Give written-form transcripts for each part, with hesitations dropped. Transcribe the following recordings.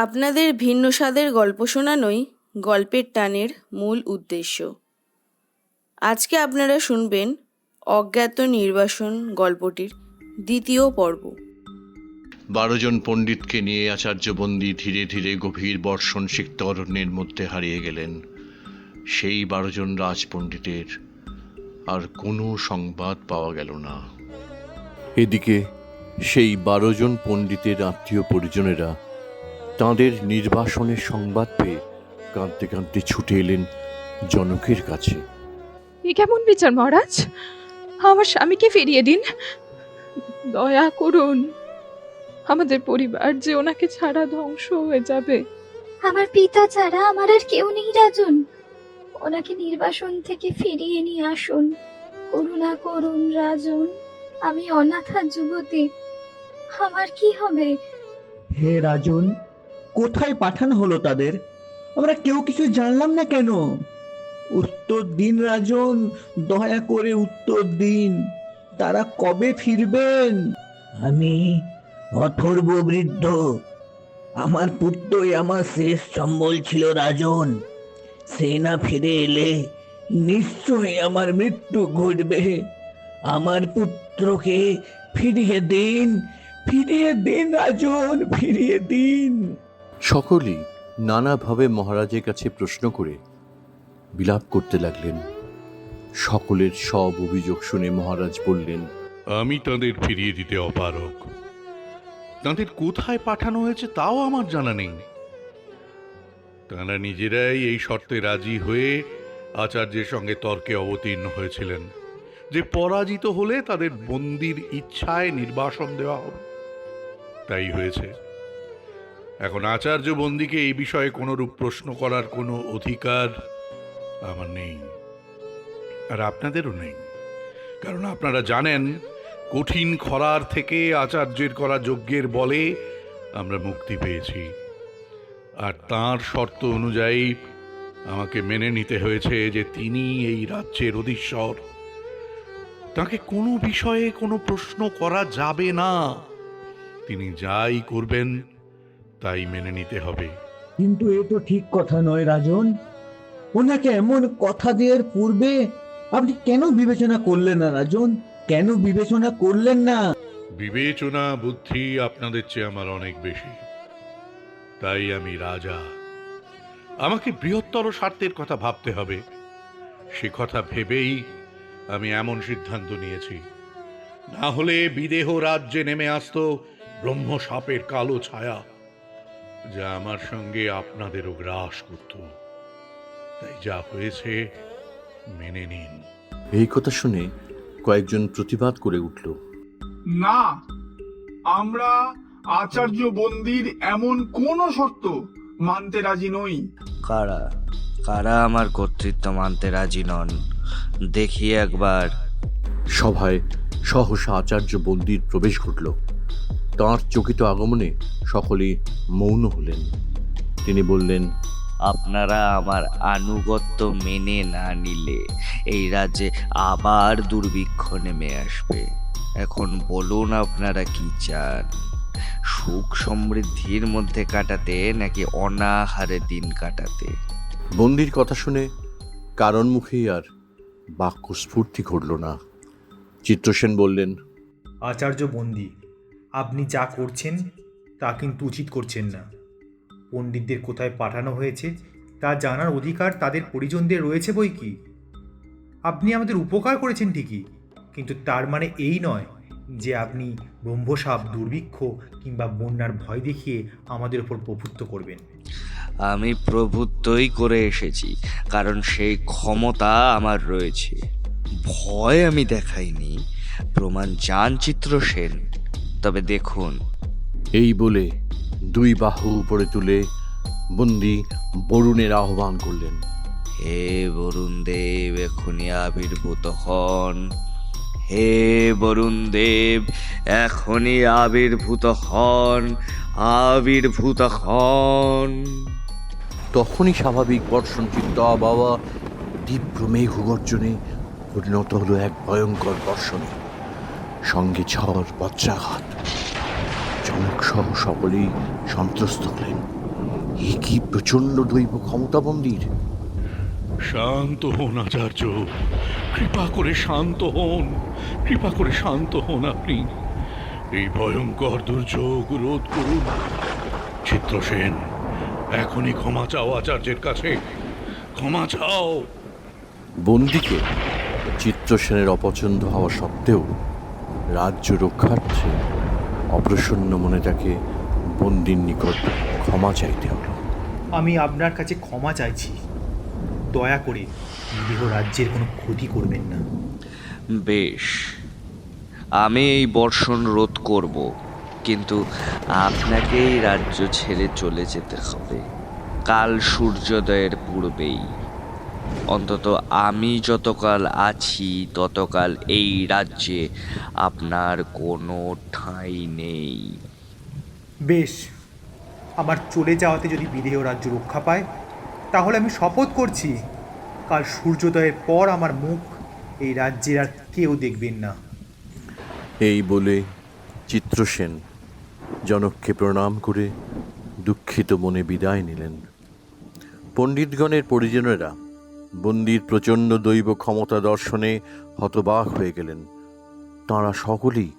আপনাদের ভিন্ন স্বাদের গল্প শোনানোই গল্পের টানের মূল উদ্দেশ্য। আজকে আপনারা শুনবেন অজ্ঞাত নির্বাসন গল্পটির দ্বিতীয় পর্ব। 12 জন পণ্ডিতকে নিয়ে আচার্য বন্দী ধীরে ধীরে গভীর বর্ষণ সিক্ত অরণ্যের মধ্যে হারিয়ে গেলেন। সেই 12 জন রাজপণ্ডিতের আর কোনো সংবাদ পাওয়া গেল না। এদিকে সেই 12 জন পণ্ডিতের আত্মীয় পরিজনেরা তাঁদের নির্বাসনের সংবাদ পেয়ে কাঁদতে কাঁদতে ছুটে এলেন জনকের কাছে। এ কেমন বিচার মহারাজ? আমার স্বামীকে ফিরিয়ে দিন, দয়া করুন। আমাদের পরিবার যে ওনাকে ছাড়া ধ্বংস হয়ে যাবে। আমার পিতা ছাড়া আমার আর কেউ নেই রাজন। ওনাকে নির্বাসন থেকে ফিরিয়ে নিয়ে আসুন, করুণা করুন রাজন। আমি অনাথা যুবতী, আমার কি হবে? হে রাজন, কোথায় পাঠানো হলো তাদের? আমরা কেউ কিছু জানলাম না কেন? উত্তর দিন রাজন, দয়া করে উত্তর দিন। তারা কবে ফিরবেন? আমি অথর্ব বৃদ্ধ, আমার পুত্রই আমার শেষ সম্বল ছিল রাজন। সে না ফিরে এলে নিশ্চয়ই আমার মৃত্যু ঘটবে। আমার পুত্রকে ফিরিয়ে দিন, ফিরিয়ে দিন রাজন, ফিরিয়ে দিন। সকলেই নানাভাবে মহারাজের কাছে প্রশ্ন করে বিলাপ করতে লাগলেন। সকলের সব অভিযোগ শুনে মহারাজ বললেন, আমি তাদের ফিরিয়ে দিতে অপারগ। তাদের কোথায় পাঠানো হয়েছে তাও আমার জানা নেই। তারা নিজেরাই এই শর্তে রাজি হয়ে আচার্যের সঙ্গে তর্কে অবতীর্ণ হয়েছিলেন যে পরাজিত হলে তাদের বন্দির ইচ্ছায় নির্বাসন দেওয়া হবে। তাই হয়েছে। এখন আচার্য বন্দীকে এই বিষয়ে কোনরূপ প্রশ্ন করার কোনো অধিকার আমার নেই, আর আপনাদেরও নেই। কারণ আপনারা জানেন, কঠিন খরার থেকে আচার্যের করা যজ্ঞের বলে আমরা মুক্তি পেয়েছি, আর তাঁর শর্ত অনুযায়ী আমাকে মেনে নিতে হয়েছে যে তিনি এই রাজ্যের অধীশ্বর। তাকে কোনো বিষয়ে কোনো প্রশ্ন করা যাবে না। তিনি যাই করবেন তাই মেনে নিতে হবে। কিন্তু এ তো ঠিক কথা নয় রাজন। ওনাকে এমন কথা দেওয়ার পূর্বে আপনি কেন বিবেচনা করলেন না রাজন? কেন বিবেচনা করলেন না? বিবেচনা বুদ্ধি আপনাদের চেয়ে আমার অনেক বেশি। তাই আমি রাজা, আমাকে বৃহত্তর স্বার্থের কথা ভাবতে হবে। সে কথা ভেবেই আমি এমন সিদ্ধান্ত নিয়েছি। না হলে বিদেহ রাজ্যে নেমে আসতো ব্রহ্ম সাপের কালো ছায়া, যা আমার সঙ্গে আপনাদেরও গ্রাস করত। তাই যা হয়েছে মেনে নিন। এই কথা শুনে কয়েকজন প্রতিবাদ করে উঠল। না, আমরা আচার্য বন্দির এমন কোন শর্ত মানতে রাজি নই। কারা কারা আমার কর্তৃত্ব মানতে রাজি নন, দেখি একবার। সভায় সহসা আচার্য বন্দির প্রবেশ ঘটল। তাঁর চকিত আগমনে সকলেই মৌন হলেন। তিনি বললেন, আপনারা আমার আনুগত্য মেনে না নিলে এই রাজ্যে আবার দুর্ভিক্ষ নেমে আসবে। এখন বলুন আপনারা কি চান? সুখ সমৃদ্ধির মধ্যে কাটাতে নাকি অনাহারে দিন কাটাতে? বন্দির কথা শুনে কারণ মুখেই আর বাক্য স্ফূর্তি ঘটল না। চিত্রসেন বললেন, আচার্য বন্দী, আপনি যা করছেন তা কিন্তু উচিত করছেন না। পণ্ডিতদের কোথায় পাঠানো হয়েছে তা জানার অধিকার তাদের পরিজনদের রয়েছে বই কি। আপনি আমাদের উপকার করেছেন ঠিকই, কিন্তু তার মানে এই নয় যে আপনি ব্রহ্মসাপ, দুর্ভিক্ষ কিংবা বন্যার ভয় দেখিয়ে আমাদের উপর প্রভুত্ব করবেন। আমি প্রভুত্বই করে এসেছি, কারণ সেই ক্ষমতা আমার রয়েছে। ভয় আমি দেখাইনি, প্রমাণ চান চিত্রসেন। তবে দেখুন। এই বলে দুই বাহু উপরে তুলে বন্দি বরুণের আহ্বান করলেন। হে বরুণ দেব, এখনই আবির্ভূত হন। হে বরুণ দেব, এখনই আবির্ভূত হন, আবির্ভূত হন। তখনই স্বাভাবিক বর্ষণচিত্ত আবহাওয়া তীব্র মেঘগর্জনে পরিণত হলো এক ভয়ঙ্কর বর্ষণে। সঙ্গে ঝড়, বজ্রাঘাত। জনক সহ সকলেই সন্ত্রস্ত হলেন। এ কি প্রচণ্ড দৈব ক্ষমতা বন্দির! শান্ত হন আচার্য, কৃপা করে শান্ত হন, কৃপা করে শান্ত হন আপনি। এই ভয়ঙ্কর দুর্যোগ রোধ করুন। চিত্রসেন, এখনই ক্ষমা চাও আচার্যের কাছে, ক্ষমা চাও। বন্দিকে চিত্রসেনের অপছন্দ হওয়া সত্ত্বেও রাজ্য রক্ষার্থে অপ্রসন্ন মনে তাকে বন্দির নিকট ক্ষমা চাইতে হলো। আমি আপনার কাছে ক্ষমা চাইছি, দয়া করে বিদেহ রাজ্যের কোনো ক্ষতি করবেন না। বেশ, আমি এই বর্ষণ রোধ করব, কিন্তু আপনাকে এই রাজ্য ছেড়ে চলে যেতে হবে কাল সূর্যোদয়ের পূর্বেই। অন্তত আমি যতকাল আছি ততকাল এই রাজ্যে আপনার কোনো ঠাঁই নেই। বেশ, আমার চলে যাওয়াতে যদি বিদেহ রাজ্য রক্ষা পায়, তাহলে আমি শপথ করছি কাল সূর্যোদয়ের পর আমার মুখ এই রাজ্যের আর কেউ দেখবেন না। এই বলে চিত্রসেন জনককে প্রণাম করে দুঃখিত মনে বিদায় নিলেন। পণ্ডিতগণের পরিজনেরা বন্দির প্রচণ্ড দৈব ক্ষমতা দর্শনে হতবাক হয়ে গেলেন। তাঁরা সকলেই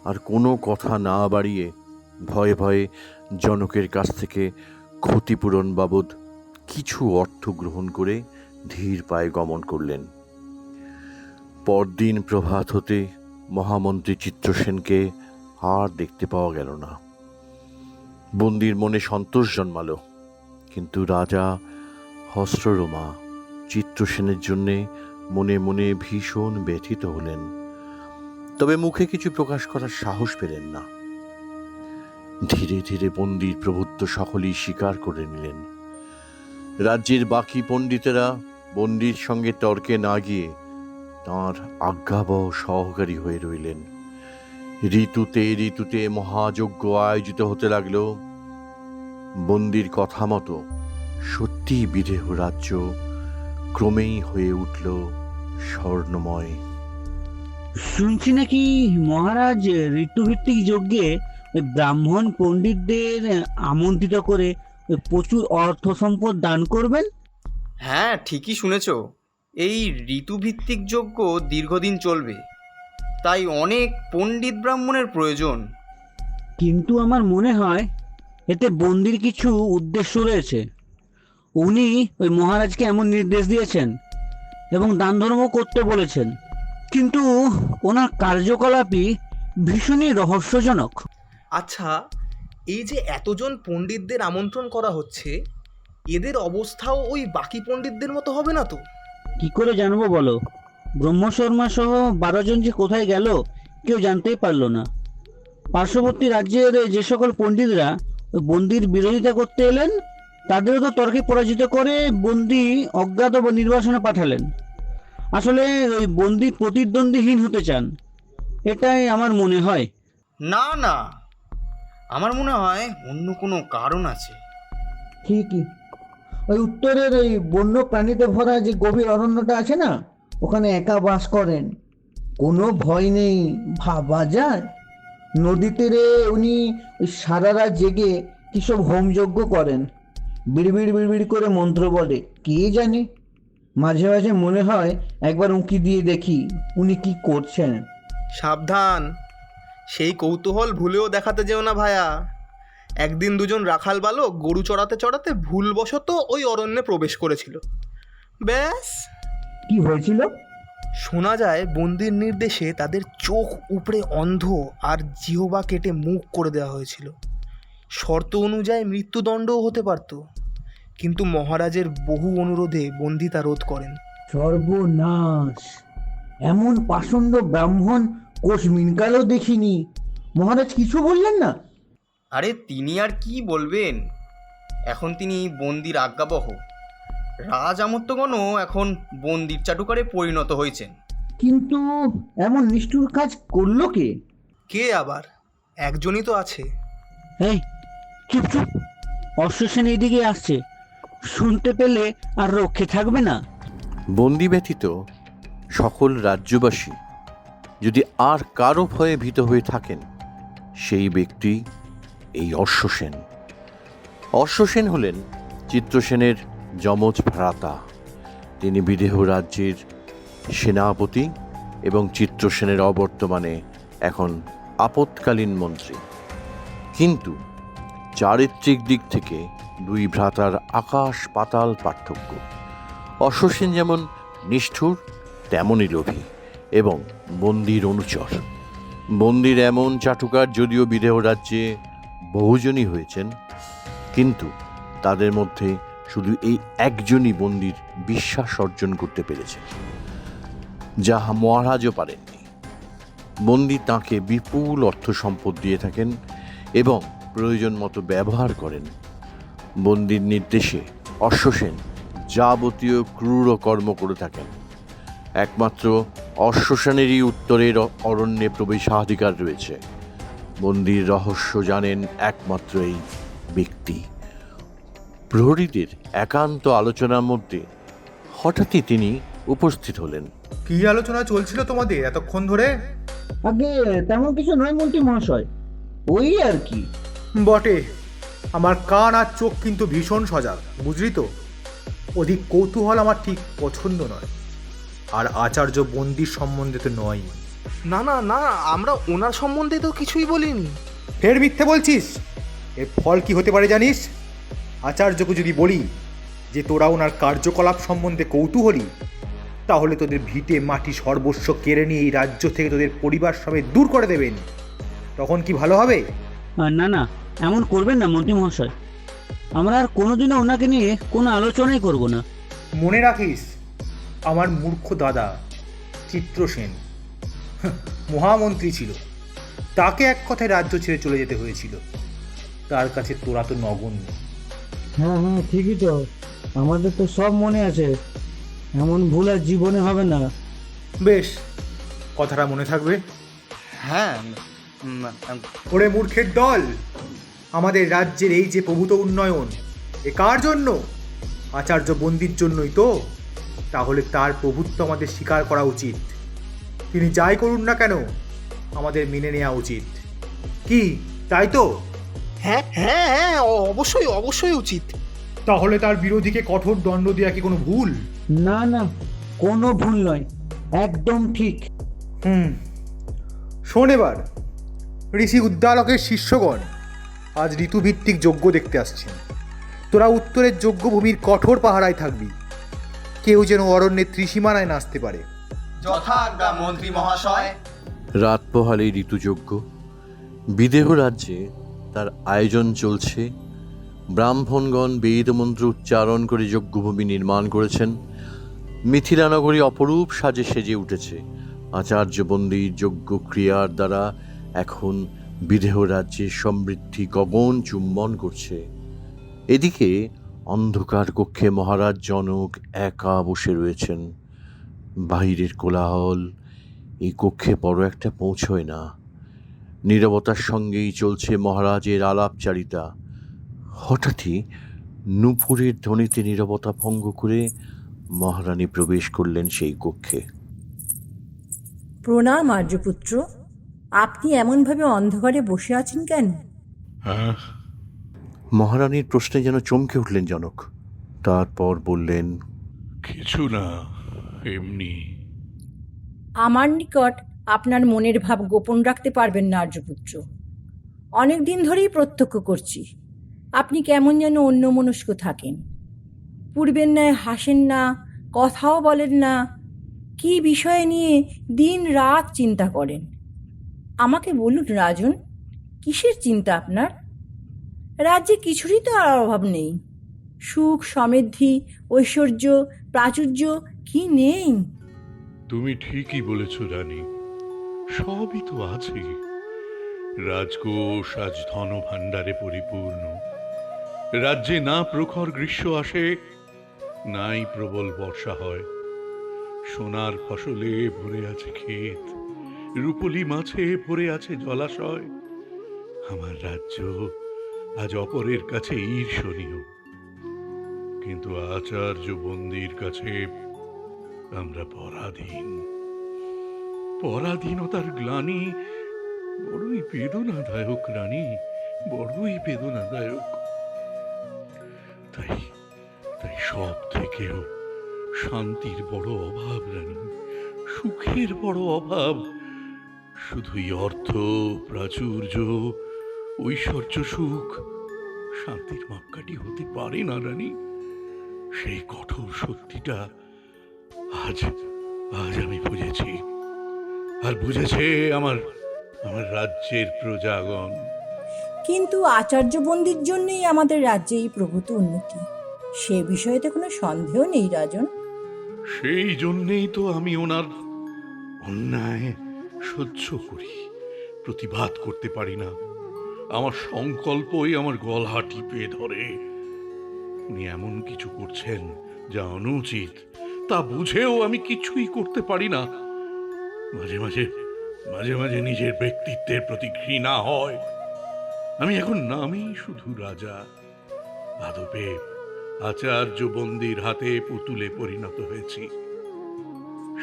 আর কোনো কথা না বাড়িয়ে ভয়ে ভয়ে জনকের কাছ থেকে ক্ষতিপূরণ বাবদ কিছু অর্থ গ্রহণ করে ধীর পায়ে গমন করলেন। পরদিন প্রভাত হতে মহামন্ত্রী চিত্রসেনকে আর দেখতে পাওয়া গেল না। বন্দির মনে সন্তোষ জন্মালো, কিন্তু রাজা হস্ররোমা চিত্রসেনের জন্যে মনে মনে ভীষণ ব্যথিত হলেন, তবে মুখে কিছু প্রকাশ করার সাহস পেলেন না। ধীরে ধীরে বন্দির প্রভুত্ব সকলেই স্বীকার করে নিলেন। রাজ্যের বাকি পণ্ডিতেরা বন্দির সঙ্গে তর্কে না গিয়ে তাঁর আজ্ঞাবহ সহকারী হয়ে রইলেন। ঋতুতে ঋতুতে মহাযজ্ঞ আয়োজিত হতে লাগল। বন্দির কথা মতো সত্যি বিদেহ রাজ্য ক্রমেই হয়ে উঠল স্বর্ণময়। শুনছি নাকি মহারাজ ঋতুভিত্তিক যজ্ঞে ওই ব্রাহ্মণ পণ্ডিতদের আমন্ত্রিত করে ওই প্রচুর অর্থ সম্পদ দান করবেন। হ্যাঁ, ঠিকই শুনেছ। এই ঋতুভিত্তিক যজ্ঞ দীর্ঘদিন চলবে, তাই অনেক পণ্ডিত ব্রাহ্মণের প্রয়োজন। কিন্তু আমার মনে হয় এতে বন্দির কিছু উদ্দেশ্য রয়েছে। উনি ওই মহারাজকে এমন নির্দেশ দিয়েছেন এবং দান ধর্ম করতে বলেছেন, কিন্তু ওনার কার্যকলাপই ভীষণই রহস্যজনক। আচ্ছা, এই যে এতজন পণ্ডিতদের আমন্ত্রণ করা হচ্ছে, এদের অবস্থাও ওই বাকি পণ্ডিতদের মতো হবে না তো? কি করে জানবো বলো? ব্রহ্মশর্মা সহ 12 জন যে কোথায় গেল কেউ জানতেই পারলো না। পার্শ্ববর্তী রাজ্যের যে সকল পণ্ডিতরা ওই বন্দির বিরোধিতা করতে এলেন, তাদেরও তো তর্কে পরাজিত করে বন্দি অজ্ঞাত বা নির্বাসনে পাঠালেন। আসলে ওই বন্দি প্রতিদ্বন্দ্বীহীন হতে চান, এটাই আমার মনে হয়। না না, আমার মনে হয় অন্য কোনো কারণ আছে। ঠিকই, ওই উত্তরের ওই বন্য প্রাণীতে ভরা যে গভীর অরণ্যটা আছে না, ওখানে একা বাস করেন, কোনো ভয় নেই। ভাবা যায় নদী তীরে উনি ওই সারা রাত জেগে কিসব হোমযজ্ঞ করেন, বিড়বিড় বিড়বিড় করে মন্ত্র বলে। কে জানে, মাঝে মাঝে মনে হয় একবার উঁকি দিয়ে দেখি উনি কি করছেন। সাবধান, সেই কৌতূহল ভুলেও দেখাতে যেও না ভায়া। একদিন দুজন রাখাল বালক গরু চড়াতে চড়াতে ভুলবশত ওই অরণ্যে প্রবেশ করেছিল। ব্যাস। কি হয়েছিল? শোনা যায় বন্দির নির্দেশে তাদের চোখ উপড়ে অন্ধ আর জিহ্বা কেটে মুখ করে দেওয়া হয়েছিল। শর্ত অনুযায়ী মৃত্যুদণ্ডও হতে পারত, কিন্তু মহারাজের বহু অনুরোধে বন্দি তা রোধ করেন। সর্বনাশ! এমন পাষণ্ড ব্রাহ্মণ কোষ মিনকালেও দেখিনি। মহারাজ কিছু বললেন না? আরে তিনি আর কি বলবেন, এখন তিনি বন্দির আজ্ঞাবহ। রাজ আমত্তগণও এখন বন্দির চাটুকারে পরিণত হয়েছেন। কিন্তু এমন নিষ্ঠুর কাজ করলো কে? কে আবার? একজনই তো আছে। এই চুপ চুপ, অশ্বসেন এইদিকে আসছে, শুনতে পেলে আর রক্ষে থাকবে না। বন্দি ব্যতীত সকল রাজ্যবাসী যদি আর কারো ভয়ে ভীত হয়ে থাকেন, সেই ব্যক্তি এই অশ্বসেন। অশ্বসেন হলেন চিত্রসেনের যমজ ভ্রাতা। তিনি বিদেহ রাজ্যের সেনাপতি এবং চিত্রসেনের অবর্তমানে এখন আপৎকালীন মন্ত্রী। কিন্তু চারিত্রিক দিক থেকে দুই ভ্রাতার আকাশ পাতাল পার্থক্য। অশ্বসেন যেমন নিষ্ঠুর তেমনই লোভী এবং বন্দির অনুচর। বন্দির এমন চাটুকার যদিও বিদেহ রাজ্যে বহুজনই হয়েছেন, কিন্তু তাদের মধ্যে শুধু এই একজনই বন্দির বিশ্বাস অর্জন করতে পেরেছেন, যা মহারাজও পারেননি। বন্দি তাঁকে বিপুল অর্থ সম্পদ দিয়ে থাকেন এবং প্রয়োজন মতো ব্যবহার করেন। বন্দির নির্দেশে অশ্বসেন যাবতীয় ক্রূর কর্ম করে থাকেন। একমাত্র অশ্বসেনেরই উত্তরের অরণ্যে প্রবেশাধিকার রয়েছে। বন্দির রহস্য জানেন একমাত্র এই ব্যক্তি। প্রহরীদের একান্ত আলোচনার মধ্যে হঠাৎই তিনি উপস্থিত হলেন। কি আলোচনা চলছিল তোমাদের এতক্ষণ ধরে? আগে তেমন কিছু নয় মন্ত্রী মহাশয়, ওই আর কি। বটে, আমার কান আর চোখ কিন্তু ভীষণ সজাগ, বুঝলি তো? অধিক কৌতূহল আমার ঠিক পছন্দ নয়, আর আচার্য বন্দির সম্বন্ধে তো নয়। না না না, আমরা ওনার সম্বন্ধে তো কিছুই বলিনি। ফের মিথ্যে বলছিস? এর ফল কি হতে পারে জানিস? আচার্যকে যদি বলি যে তোরা ওনার কার্যকলাপ সম্বন্ধে কৌতূহলী, তাহলে তোদের ভিটে মাটি সর্বস্ব কেড়ে নিয়ে এই রাজ্য থেকে তোদের পরিবার সমেত দূর করে দেবেন। তখন কি ভালো হবে? না না, এমন করবেন না মন্ত্রী মহাশয়, আমরা আর কোনোদিনও ওনাকে নিয়ে কোনো আলোচনাই করব না। মনে রাখিস, আমার মূর্খ দাদা চিত্রসেন মহামন্ত্রী ছিল, তাকে এক কথায় রাজ্য ছেড়ে চলে যেতে হয়েছিল। তার কাছে তোরা তো নগণ্য। হ্যাঁ হ্যাঁ, ঠিকই তো, আমাদের তো সব মনে আছে, এমন ভুল আর জীবনে হবে না। বেশ, কথাটা মনে থাকবে। হ্যাঁ, ওরে মূর্খের দল, আমাদের রাজ্যের এই যে প্রভূত উন্নয়ন, এ কার জন্য? আচার্য বন্দির জন্যই তো। তাহলে তার প্রভুত্ব আমাদের স্বীকার করা উচিত। তিনি যাই করুন না কেন, আমাদের মেনে নেওয়া উচিত। কি তাই তো? হ্যাঁ হ্যাঁ হ্যাঁ, অবশ্যই অবশ্যই উচিত। তাহলে তার বিরোধীকে কঠোর দণ্ড দেওয়া কি কোনো ভুল? না না, কোনো ভুল নয়, একদম ঠিক। শোন এবার, ঋষি উদ্দালকের শিষ্যগণ আজ ঋতুভিত্তিক যজ্ঞ দেখতে আসছেন। তোরা উত্তরের যজ্ঞভূমির কঠোর পাহারায় থাকবি, কেউ যেন অরণ্যের ত্রিসীমানায় নাচতে পারে। যথাজ্ঞা মন্ত্রী মহাশয়। রাত পোহালেই ঋতুযজ্ঞ। বিদেহ রাজ্যে তার আয়োজন চলছে। ব্রাহ্মণগণ বেদমন্ত্র উচ্চারণ করে যজ্ঞভূমি নির্মাণ করেছেন। মিথিলানগরী অপরূপ সাজে সেজে উঠেছে। আচার্য বন্দির যজ্ঞ ক্রিয়ার দ্বারা এখন বিদেহ রাজ্যের সমৃদ্ধি গগন চুম্বন করছে। এদিকে অন্ধকার কক্ষে মহারাজ জনক একা বসে রয়েছেন। বাহিরের কোলাহল এই কক্ষে বড় একটা পৌঁছয় না। নীরবতার সঙ্গেই চলছে মহারাজের আলাপচারিতা। হঠাৎই নূপুরের ধ্বনিতে নীরবতা ভঙ্গ করে মহারানী প্রবেশ করলেন সেই কক্ষে। প্রণাম আর্যপুত্র, আপনি এমনভাবে অন্ধকারে বসে আছেন কেন? মহারানীর প্রশ্নে যেন চমকে উঠলেন জনক। তারপর বললেন, কিছু না, এমনি। আমার নিকট আপনার মনের ভাব গোপন রাখতে পারবেন না আর্যপুত্র। অনেক দিন ধরেই প্রত্যক্ষ করছি আপনি কেমন যেন অন্যমনস্ক থাকেন। পূর্বের ন্যায় হাসেন না, কথাও বলেন না। কি বিষয় নিয়ে দিন রাত চিন্তা করেন? আমাকে বলুন রাজন, কিসের চিন্তা আপনার? রাজ্যে কিছুরই তো আর অভাব নেই। সুখ, সমৃদ্ধি, ঐশ্বর্য, প্রাচুর্য কি নেই? তুমি ঠিকই বলেছ রানী, সবই তো আছে। রাজকোষ আজ ধন ভাণ্ডারে পরিপূর্ণ। রাজ্যে না প্রখর গ্রীষ্ম আসে, নাই প্রবল বর্ষা হয়। সোনার ফসলে ভরে আছে ক্ষেত, রূপলি মাছে ভরে আছে জলাশয়। আমার রাজ্য আজ অপরের কাছে ঈর্ষণীয়, কিন্তু আচার্য বন্দির কাছে আমরা পরাধীন। পরাধীনতার গ্লানি বড়ই বেদনাদায়ক রানী, বড়ই বেদনাদায়ক। তাই তাই সব থেকেও শান্তির বড় অভাব রানী, সুখের বড় অভাব। শুধুই অর্থ, প্রাচুর্য, ঐশ্বর্য, সুখ শান্তির মাপকাঠি হতে পারে না রানী। সেই কঠোর সত্যিটা আজ আজ আমি বুঝেছি, আর বুঝেছে আমার আমার রাজ্যের প্রজাগণ। কিন্তু আচার্য বন্দির জন্যই আমাদের রাজ্যে এই প্রভূত উন্নতি, সে বিষয়ে তো কোনো সন্দেহ নেই রাজন। সেই জন্যেই তো আমি ওনার অন্যায় সহ্য করি, প্রতিবাদ করতে পারি না। আমার সংকল্পই আমার গলা টিপে ধরে। উনি এমন কিছু করছেন যা অনুচিত, তা বুঝেও আমি কিছুই করতে পারি না। মাঝে মাঝে মাঝে মাঝে নিজের ব্যক্তিত্বের প্রতি ঘৃণা হয়। আমি এখন নামেই শুধু রাজা, আদপে আচার্য বন্দির হাতে পুতুলে পরিণত হয়েছি।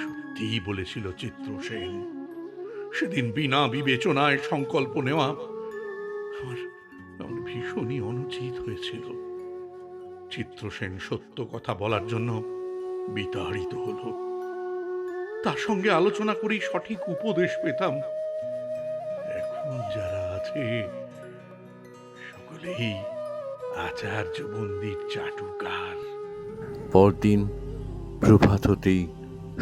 সত্যিই বলেছিল চিত্রসেন, সেদিন বিনা বিবেচনায় সংকল্প নেওয়া আমার ভীষণই অনুচিত হয়েছিল। চিত্রসেন সত্য কথা বলার জন্য বিতাড়িত হলো। তার সঙ্গে আলোচনা করেই সঠিক উপদেশ পেতাম। এখন যারা আছে সকলেই আচার্য বন্দির চাটুকার। পরদিন প্রভাত হতেই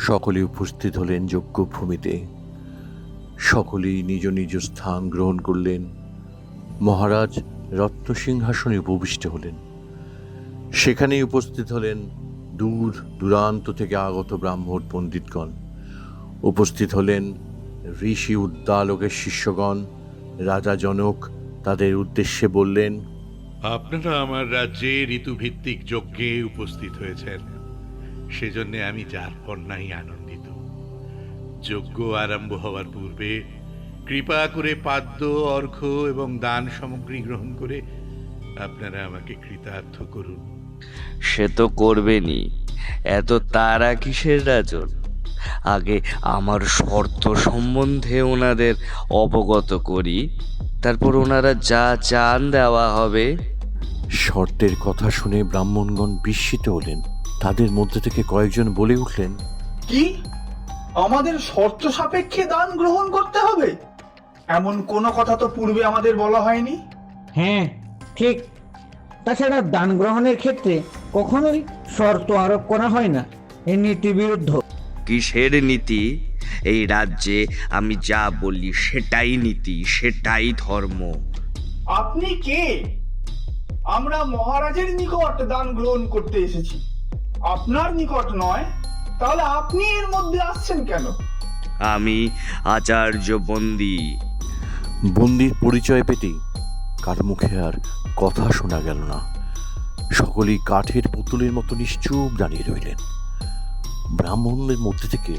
সকলে উপস্থিত হলেন যজ্ঞভূমিতে। সকলেই নিজ নিজ স্থান গ্রহণ করলেন। মহারাজ রত্নসিংহাসনে উপবিষ্ট হলেন। সেখানেই উপস্থিত হলেন দূর দূরান্ত থেকে আগত ব্রাহ্মণ পণ্ডিতগণ। উপস্থিত হলেন ঋষি উদ্দালকের শিষ্যগণ। রাজা জনক তাদের উদ্দেশ্যে বললেন, আপনারা আমার রাজ্যে ঋতুভিত্তিক যজ্ঞে উপস্থিত হয়েছেন, সেজন্য আমি যার পণ্যাই আনন্দিত। যজ্ঞ আরম্ভ হওয়ার পূর্বে কৃপা করে পাদ্য, অর্ঘ্য এবং দান সামগ্রী গ্রহণ করে আপনারা আমাকে কৃতার্থ করুন। সে তো করবেনই, এত তারা কিসের রাজন? আগে আমার শর্ত সম্বন্ধে ওনাদের অবগত করি, তারপর ওনারা যা চান দেওয়া হবে। শর্তের কথা শুনে ব্রাহ্মণগণ বিস্মিত হলেন। তাদের মধ্যে থেকে কয়েকজন বলে উঠলেন, কি আমাদের শর্ত সাপেক্ষে দান গ্রহণ করতে হবে? এমন কোনো কথা তো পূর্বে আমাদের বলা হয়নি। হ্যাঁ, ঠিক। তাছাড়া দান গ্রহণের ক্ষেত্রে কখনোই শর্ত আরোপ করা হয় না, এ নীতি বিরুদ্ধ। কিসের নীতি? এই রাজ্যে আমি যা বলি সেটাই নীতি, সেটাই ধর্ম। আপনি কে? আমরা মহারাজের নিকট দান গ্রহণ করতে এসেছি, আপনার নিকট নয়। তাহলে আপনি এর মধ্যে আসছেন কেন? আমি আচার্য বন্দি। বন্দির পরিচয় পেতেই কার মুখে আর কথা শোনা গেল না। সকলেই কাঠের পুতুলের মতো নিশ্চুপ দাঁড়িয়ে রইলেন। ব্রাহ্মণদের মধ্যে থেকে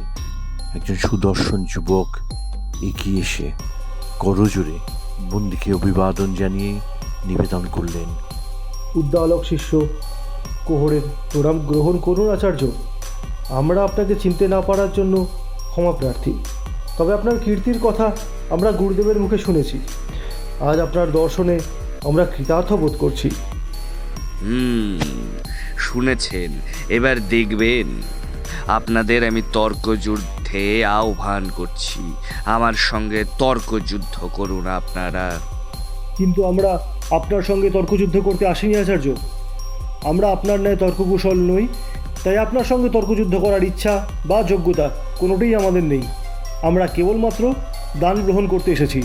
একজন সুদর্শন যুবক এগিয়ে এসে করজোড়ে বন্দিকে অভিবাদন জানিয়ে নিবেদন করলেন, উদ্দালক শিষ্য কোহরের প্রণাম গ্রহণ করুন আচার্য। আমরা আপনাকে চিনতে না পারার জন্য ক্ষমা প্রার্থী, তবে আপনার কীর্তির কথা আমরা গুরুদেবের মুখে শুনেছি। আজ আপনার দর্শনে আমরা কৃতার্থ বোধ করছি। শুনেছেন, এবার দেখবেন। আপনাদের আমি তর্কযুদ্ধে আহ্বান করছি, আমার সঙ্গে তর্কযুদ্ধ করুন আপনারা। কিন্তু আমরা আপনার সঙ্গে তর্কযুদ্ধ করতে আসিনি আচার্য। আমরা আপনার ন্যায় তর্ককুশল নই, তাই আপনার সঙ্গে তর্কযুদ্ধ করার ইচ্ছা বা যোগ্যতা কোনোটাই আমাদের নেই। আমরা কেবলমাত্র দান গ্রহণ করতে এসেছি।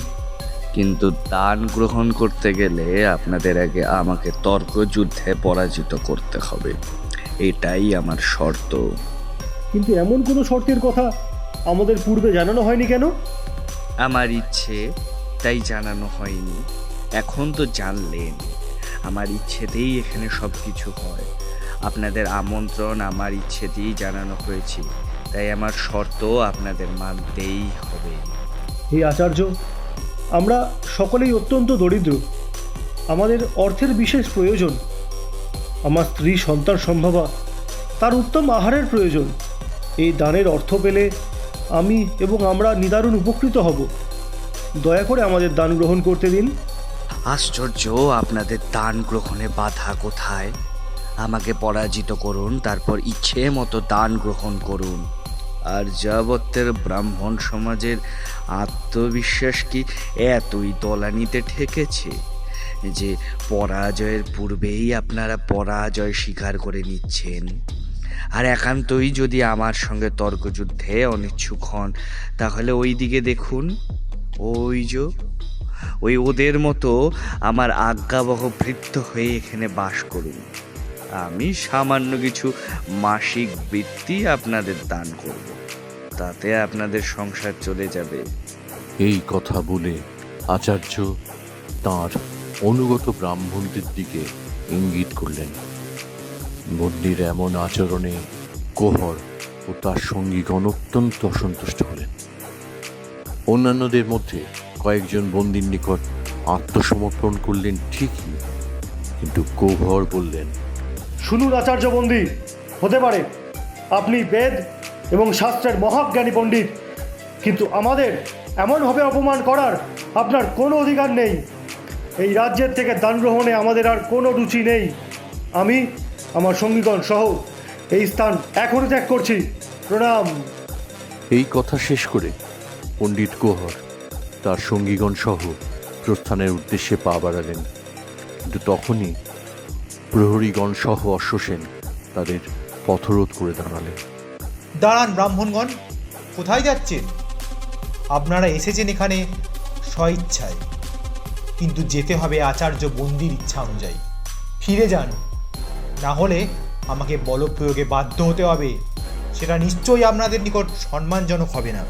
কিন্তু দান গ্রহণ করতে গেলে আপনাদের আগে আমাকে তর্কযুদ্ধে পরাজিত করতে হবে, এটাই আমার শর্ত। কিন্তু এমন কোনো শর্তের কথা আমাদের পূর্বে জানানো হয়নি কেন? আমার ইচ্ছে তাই জানানো হয়নি, এখন তো জানলেন। আমার ইচ্ছেতেই এখানে সব কিছু হয়। আপনাদের আমন্ত্রণ আমার ইচ্ছেতেই জানানো হয়েছে, তাই আমার শর্ত আপনাদের মানতেই হবে। এই আচার্য, আমরা সকলেই অত্যন্ত দরিদ্র, আমাদের অর্থের বিশেষ প্রয়োজন। আমার স্ত্রী সন্তান সম্ভবা, তার উত্তম আহারের প্রয়োজন। এই দানের অর্থ পেলে আমি এবং আমরা নিদারুণ উপকৃত হব। দয়া করে আমাদের দান গ্রহণ করতে দিন। আশ্চর্য, আপনাদের দান গ্রহণে বাধা কোথায়? আমাকে পরাজিত করুন, তারপর ইচ্ছে মতো দান গ্রহণ করুন। আর যাবতের ব্রাহ্মণ সমাজের আত্মবিশ্বাস কি এতই তলানিতে ঠেকেছে যে পরাজয়ের পূর্বেই আপনারা পরাজয় স্বীকার করে নিচ্ছেন? আর একান্তই যদি আমার সঙ্গে তর্কযুদ্ধে অনিচ্ছুক হন, তাহলে ওই দিকে দেখুন, ওই ওদের মতো আমার আজ্ঞাবহ ভৃত্য হয়ে এখানে বাস করুন। আমি সামান্য কিছু মাসিক বৃত্তি আপনাদের দান করব, তাতে আপনাদের সংসার চলে যাবে। এই কথা বলে আচার্য তাঁর অনুগত ব্রাহ্মণদের দিকে ইঙ্গিত করলেন। বন্দির এমন আচরণে কোহর ও তার সঙ্গীগণ অত্যন্ত অসন্তুষ্ট হলেন। অন্যান্যদের মধ্যে কয়েকজন বন্দির নিকট আত্মসমর্পণ করলেন ঠিকই, কিন্তু কোহর বললেন, শুনুন আচার্য বন্দী, হতে পারে আপনি বেদ এবং শাস্ত্রের মহাজ্ঞানী পণ্ডিত, কিন্তু আমাদের এমনভাবে অপমান করার আপনার কোনো অধিকার নেই। এই রাজ্যের থেকে দান গ্রহণে আমাদের আর কোনো রুচি নেই। আমি আমার সঙ্গীগণ সহ এই স্থান এখনই ত্যাগ করছি। প্রণাম। এই কথা শেষ করে পণ্ডিত কোহর তার সঙ্গীগণ সহ প্রস্থানের উদ্দেশ্যে পা বাড়ালেন, কিন্তু তখনই প্রহরীগণ সহ অশ্বসেন তাদের পথরোধ করে দাঁড়ালেন। দাঁড়ান ব্রাহ্মণগণ, কোথায় যাচ্ছেন? আপনারা এসেছেন এখানে স্বইচ্ছায়, কিন্তু যেতে হবে আচার্য বন্দির ইচ্ছা অনুযায়ী। ফিরে যান, না হলে আমাকে বলপ্রয়োগে বাধ্য হতে হবে। সেটা নিশ্চয়ই আপনাদের নিকট সম্মানজনক হবে না।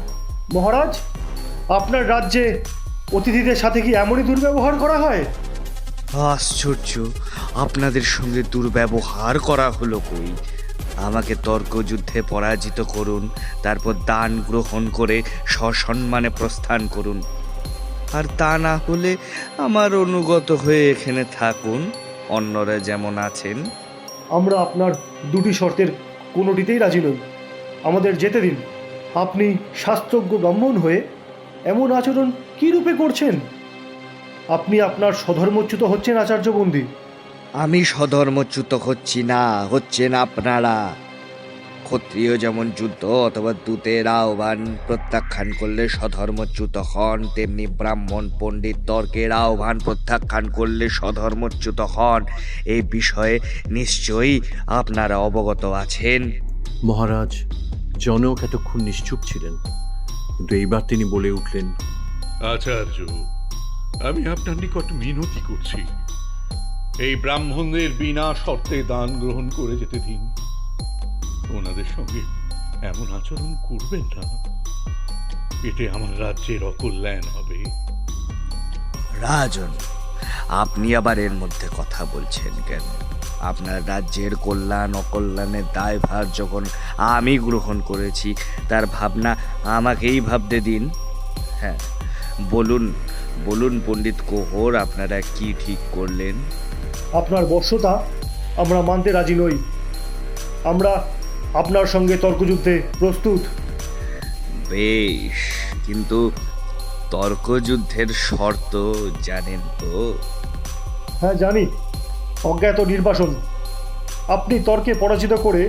মহারাজ, আপনার রাজ্যে অতিথিদের সাথে কি এমনই দুর্ব্যবহার করা হয়? আশ্চর্য, আপনাদের সঙ্গে দুর্ব্যবহার করা হলো কই? আমাকে তর্কযুদ্ধে পরাজিত করুন, তারপর দান গ্রহণ করে সসম্মানে প্রস্থান করুন। আর তা না হলে আমার অনুগত হয়ে এখানে থাকুন, অন্যরা যেমন আছেন। আমরা আপনার দুটি শর্তের কোনোটিতেই রাজি নই। আমাদের যেতে দিন। আপনি শাস্ত্রজ্ঞ ব্রাহ্মণ হয়ে এমন আচরণ কী রূপে করছেন? আপনি আপনার স্বধর্মচ্যুত হচ্ছেন আচার্য বন্দী। আমি স্বধর্মচ্যুত হচ্ছি না, হচ্ছেন আপনারা। ক্ষত্রিয় যেমন যুদ্ধ অথবা দূতের আহ্বান প্রত্যাখ্যান করলে স্বধর্মচ্যুত হন, তেমনি ব্রাহ্মণ পণ্ডিত তর্কের আহ্বান প্রত্যাখ্যান করলে স্বধর্মচ্যুত হন। এই বিষয়ে নিশ্চয়ই আপনারা অবগত আছেন। মহারাজ, জনক এতক্ষণ নিশ্চুপ ছিলেন, কিন্তু এইবার তিনি বলে উঠলেন, আচার্য, আমি আপনার নিকট মিনতি করছি, এই ব্রাহ্মণদের বিনা শর্তে দান গ্রহণ করে যেতে দিন। ওনাদের সঙ্গে এমন আচরণ করবেন না, এতে আমার রাজ্যের অকল্যাণ হবে। রাজন, আপনি আবার এর মধ্যে কথা বলছেন কেন? আপনার রাজ্যের কল্যাণ অকল্যাণের দায়ভার যখন আমি গ্রহণ করেছি, তার ভাবনা আমাকেই ভাবতে দিন। হ্যাঁ, বলুন পণ্ডিত কোহর, আপনারা কি ঠিক করলেন? আপনার বর্ষতা আমরা মানতে রাজি নই। আমরা আপনার সঙ্গে তর্কযুদ্ধে প্রস্তুত। বেশ, কিন্তু তর্কযুদ্ধের শর্ত জানেন তো? হ্যাঁ, জানি। অজ্ঞাত নির্বাসন। আপনি তর্কে পরাজিত করে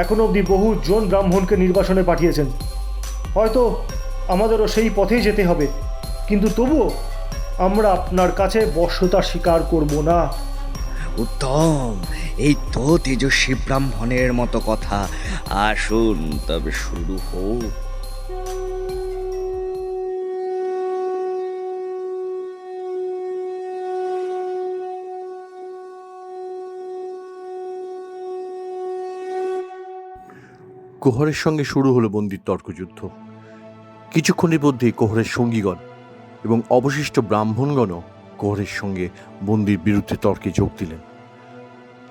এখনো অবধি বহু জন ব্রাহ্মণকে নির্বাসনে পাঠিয়েছেন। হয়তো আমাদেরও সেই পথেই যেতে হবে, কিন্তু তবুও আমরা আপনার কাছে বর্ষতা স্বীকার করব না। উত্তম, এই তো তেজস্বী ব্রাহ্মণের মতো কথা। আসুন তবে শুরু হোক। কোহরের সঙ্গে শুরু হলো বন্দির তর্কযুদ্ধ। কিছুক্ষণের মধ্যেই কোহরের সঙ্গীগণ এবং অবশিষ্ট ব্রাহ্মণগণও কোহরের সঙ্গে বন্দির বিরুদ্ধে তর্কে যোগ দিলেন।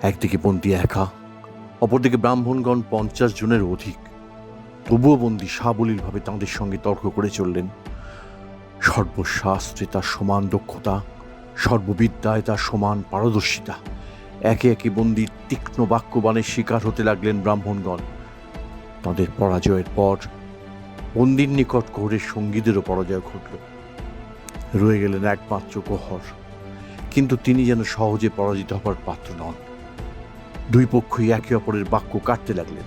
একদিকে বন্দি একা, অপরদিকে ব্রাহ্মণগণ 50 জনের অধিক। তবুও বন্দি সাবলীলভাবে তাঁদের সঙ্গে তর্ক করে চললেন। সর্বশাস্ত্রে তার সমান দক্ষতা, সর্ববিদ্যায় তার সমান পারদর্শিতা। একে একে বন্দির তীক্ষ্ণ বাক্যবাণের শিকার হতে লাগলেন ব্রাহ্মণগণ। তাদের পরাজয়ের পর বন্দির নিকট কোহরের সঙ্গীদেরও পরাজয় ঘটল। রয়ে গেলেন একমাত্র কোহর, কিন্তু তিনি যেন সহজে পরাজিত হবার পাত্র নন। দুই পক্ষই একে অপরের বাক্য কাটতে লাগলেন।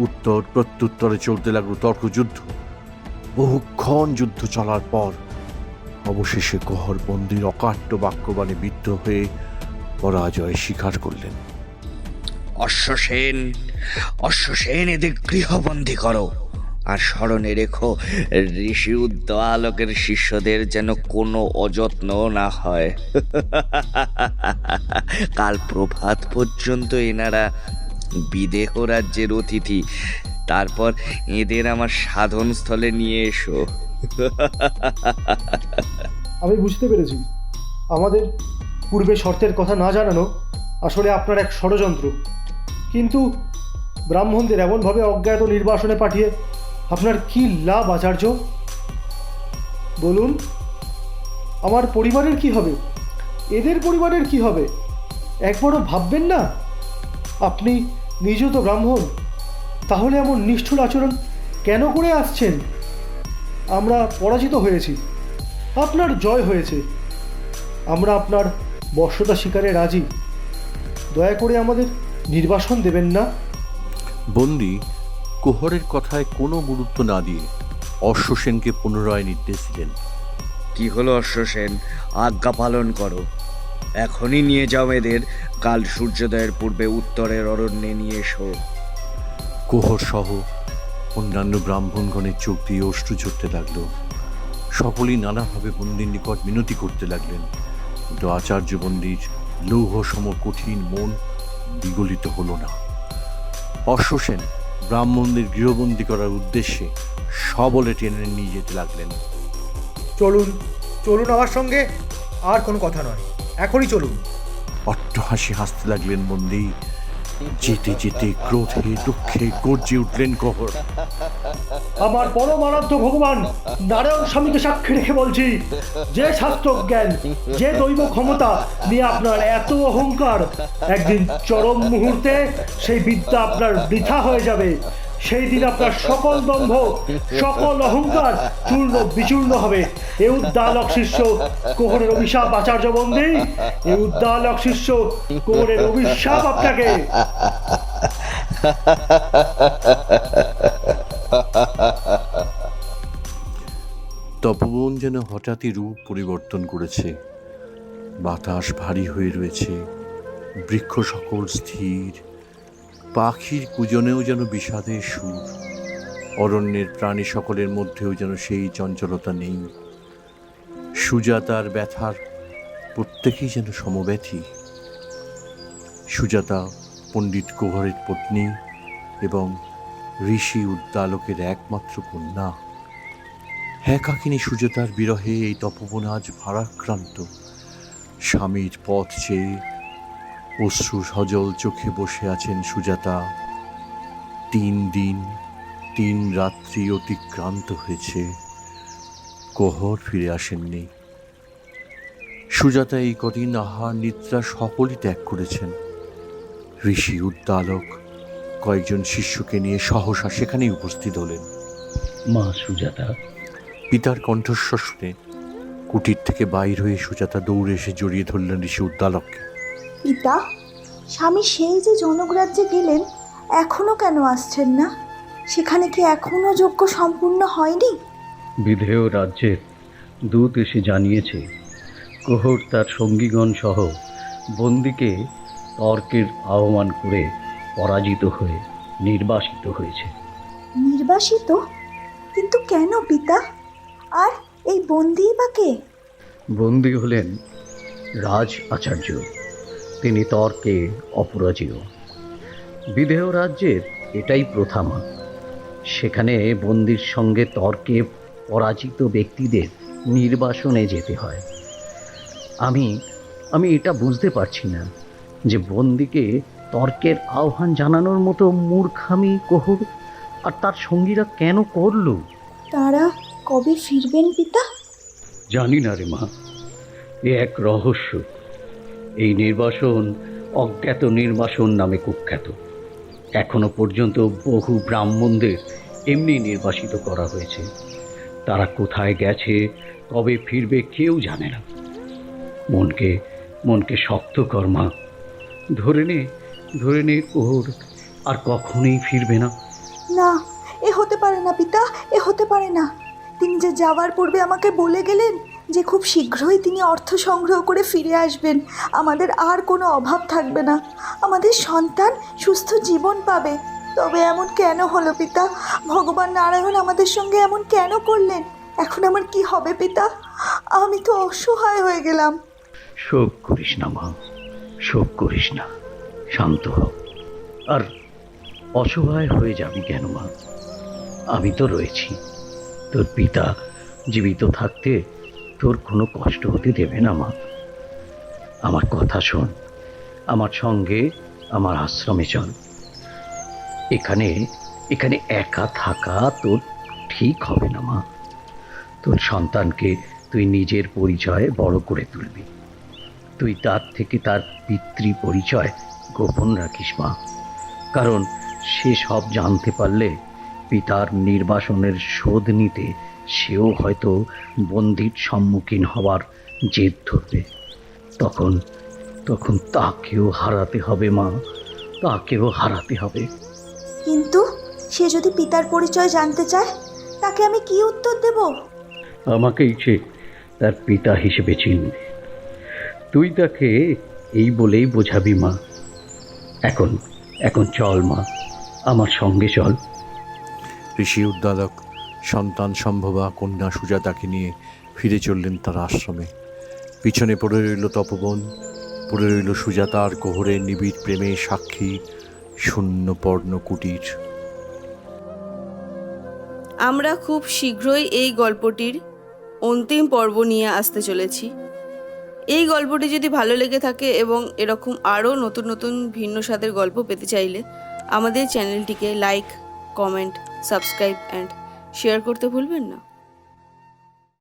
উত্তর প্রত্যুত্তরে চলতে লাগলো তর্কযুদ্ধ। বহুক্ষণ যুদ্ধ চলার পর অবশেষে কোহর বন্দির অকাট্য বাক্যবাণে বিদ্ধ হয়ে পরাজয় স্বীকার করলেন। অশ্বসেন এদের গৃহবন্দী করো, আর স্মরণে রেখো ঋষি উদ্দালকের শিষ্যদের যেন কোনো অযত্ন না হয়। কাল প্রভাত পর্যন্ত এনারা বিদেহ রাজ্যের অতিথি, তারপর এদের আমার সাধনস্থলে নিয়ে এসো। আমি বুঝতে পেরেছি, আমাদের পূর্বে শর্তের কথা না জানানো আসলে আপনার এক ষড়যন্ত্র। কিন্তু ব্রাহ্মণদের এমনভাবে অজ্ঞাত নির্বাসনে পাঠিয়ে আপনার কি লাভ আচার্য? বলুন, আমার পরিবারের কি হবে? এদের পরিবারের কি হবে? একবারও ভাববেন না? আপনি নিজেও তো ব্রাহ্মণ, তাহলে এমন নিষ্ঠুর আচরণ কেন করে আসছেন? আমরা পরাজিত হয়েছি, আপনার জয় হয়েছে। আমরা আপনার বর্ষতা স্বীকারে রাজি। দয়া করে আমাদের নির্বাসন দেবেন না। বন্দি কোহরের কথায় কোনো গুরুত্ব না দিয়ে অশ্বসেনকে পুনরায় নির্দেশ দিলেন। কি হলো অশ্বসেন, আজ্ঞা পালন করো। এখনই নিয়ে যাও এদের, কাল সূর্যোদয়ের পূর্বে উত্তরের অরণ্যে নিয়ে এসো। কোহর সহ অন্যান্য ব্রাহ্মণগণের চোখ দিয়ে অশ্রু ঝরতে লাগলো। সকলেই নানাভাবে বন্দির নিকট মিনতি করতে লাগলেন, কিন্তু আচার্য বন্দির লৌহ সম কঠিন মন বিগলিত হল না। অশ্বসেন ব্রাহ্মণদের গৃহবন্দী করার উদ্দেশ্যে সবলে টেনে নিয়ে যেতে লাগলেন। চলুন চলুন আমার সঙ্গে, আর কোনো কথা নয়, এখনই চলুন। অট্টহাসি হাসতে লাগলেন বন্দি। যেতে যেতে ক্রোধে দুঃখে গর্জে উঠলেন কোহর। আমার পরম আরাধ্য ভগবান নারায়ণ স্বামীকে সাক্ষী রেখে বলছি, যে শাস্ত্র জ্ঞান, যে দৈব ক্ষমতা নিয়ে আপনার এত অহংকার, একদিন চরম মুহূর্তে সেই বিদ্যা আপনার বৃথা হয়ে যাবে। সেই দিন আপনার সকল দম্ভ, সকল অহংকার চূর্ণ বিচূর্ণ হবে। এ উদ্দালক শিষ্য কোহরের অভিশাপ আচার্য বন্দি, এ উদ্দালক শিষ্য কোহরের অভিশাপ আপনাকে। তপবন যেন হঠাৎই রূপ পরিবর্তন করেছে। বাতাস ভারী হয়ে রয়েছে, বৃক্ষ সকল স্থির, পাখির কুজনেও যেন বিষাদের সুর। অরণ্যের প্রাণী সকলের মধ্যেও যেন সেই চঞ্চলতা নেই। সুজাতার ব্যথার প্রত্যেকেই যেন সমব্যথী। সুজাতা পণ্ডিত কোহরের পত্নী এবং ঋষি উদ্দালকের একমাত্র কন্যা। একাকিনী সুজাতার বিরহে এই তপবন আজ ভারাক্রান্ত। স্বামীর পথ চেয়ে অশ্রু সজল চোখে বসে আছেন সুজাতা। 3 দিন 3 রাত্রি অতিক্রান্ত হয়েছে, কোহর ফিরে আসেননি। সুজাতা এই কদিন আহার নিদ্রা সকলই ত্যাগ করেছেন। ঋষি উদ্দালক কয়েকজন শিষ্যকে নিয়ে সহসা সেখানেই উপস্থিত হলেন। মা সুজাতা। পিতার কণ্ঠস্বর শুনে কুটির থেকে বাইর হয়ে সুজাতা দৌড়ে এসে জড়িয়ে ধরলেন ঋষি উদ্দালককে। পিতা, স্বামী সেই যে জনকরাজ্যে গেলেন, এখনো কেন আসছেন না? সেখানে কি এখনো যজ্ঞ সম্পূর্ণ হয়নি? বিধেয় রাজ্যের দূত এসে জানিয়েছে কোহর তার সঙ্গীগণ সহ বন্দিকে তর্কের আহ্বান করে পরাজিত হয়ে নির্বাসিত হয়েছে। নির্বাসিত? কিন্তু কেন পিতা? আর এই বন্দী বা কে? বন্দী হলেন রাজ আচার্য, তিনি তর্কে অপরাজেয়। বিধেয় রাজ্যের এটাই প্রথা মা, সেখানে বন্দির সঙ্গে তর্কে পরাজিত ব্যক্তিদের নির্বাসনে যেতে হয়। আমি এটা বুঝতে পারছি না যে বন্দিকে তর্কের আহ্বান জানানোর মতো মূর্খামি কোহর আর তার সঙ্গীরা কেন করল। তারা কবে ফিরবেন পিতা? জানি না রে মা, এ এক রহস্য। এই নির্বাসন অজ্ঞাত নির্বাসন নামে কুখ্যাত। এখনো পর্যন্ত বহু ব্রাহ্মণদের এমনি নির্বাসিত করা হয়েছে। তারা কোথায় গেছে, কবে ফিরবে কেউ জানে না। মনকে শক্ত কর মা, ধরে নে ধরে নে ওর আর কখনোই ফিরবে না। না, এ হতে পারে না পিতা, এ হতে পারে না। তিনি যে যাওয়ার পূর্বে আমাকে বলে গেলেন যে খুব শীঘ্রই তিনি অর্থ সংগ্রহ করে ফিরে আসবেন, আমাদের আর কোনো অভাব থাকবে না, আমাদের সন্তান সুস্থ জীবন পাবে। তবে এমন কেন হলো পিতা? ভগবান নারায়ণ আমাদের সঙ্গে এমন কেন করলেন? এখন আমার কি হবে পিতা? আমি তো অসহায় হয়ে গেলাম। শোক করিস না মা, শোক করিস না, শান্ত হ। আর অসহায় হয়ে যাবি কেন মা? আমি তো রয়েছি। তোর পিতা জীবিত থাকতে তোর কোনো কষ্ট হতে দেবে না মা। আমার কথা শোন, আমার সঙ্গে আমার আশ্রমে চল। এখানে এখানে একা থাকা তোর ঠিক হবে না মা। তোর সন্তানকে তুই নিজের পরিচয়ে বড় করে তুলবি। তুই তার থেকে তার পিতৃ পরিচয় গোপন রাখিস মা, কারণ সে সব জানতে পারলে পিতার নির্বাসনের শোধ নিতে সেও হয়তো বন্দির সম্মুখীন হওয়ার জেদ ধরবে। তখন তখন তাকেও হারাতে হবে মা, তাকেও হারাতে হবে। কিন্তু সে যদি পিতার পরিচয় জানতে চায়, তাকে আমি কি উত্তর দেব? আমাকেই সে তার পিতা হিসেবে চিনবে। তুই তাকে এই বলেই বোঝাবি মা। এখন এখন চল মা, আমার সঙ্গে চল। ঋষি উদ্দালক সন্তান সম্ভবা কন্যা সুজাতাকে নিয়ে ফিরে চললেন তার আশ্রমে। পিছনে পড়ে রইল তপবন, পড়ে রইল সুজাতার কোহরের নিবিড় প্রেমের সাক্ষী শূন্য পর্ণ কুটির। আমরা খুব শীঘ্রই এই গল্পটির অন্তিম পর্ব নিয়ে আসতে চলেছি। এই গল্পটি যদি ভালো লেগে থাকে এবং এরকম আরও নতুন নতুন ভিন্ন স্বাদের গল্প পেতে চাইলে আমাদের চ্যানেলটিকে like, comment, subscribe and share করতে ভুলবেন না।